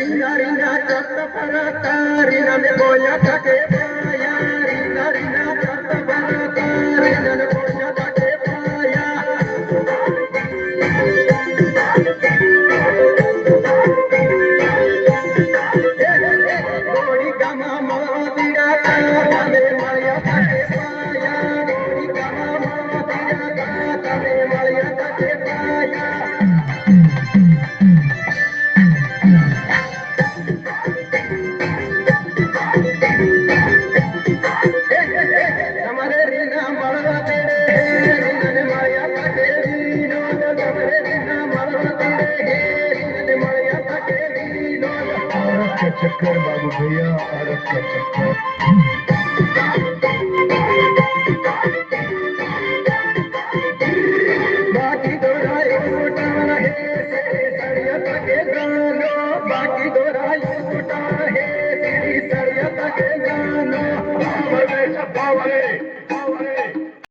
Rina rina chatta parata rina me boya take paya rina rina chatta parata rina me boya take paya gori gama modira tale maya take paya gori gama modira tale maya take paya हमारे रीना मरवा तेरे रीना ने माया पटे Reno हमारे रीना मरवा तेरे रीना ने माया पटे रीनो औरत का चक्कर बाबू भैया औरत का चक्कर बाकी दोराई उठा है से सड़िया तके गानो बाकी दोराई उठा है से सड़िया तके गानो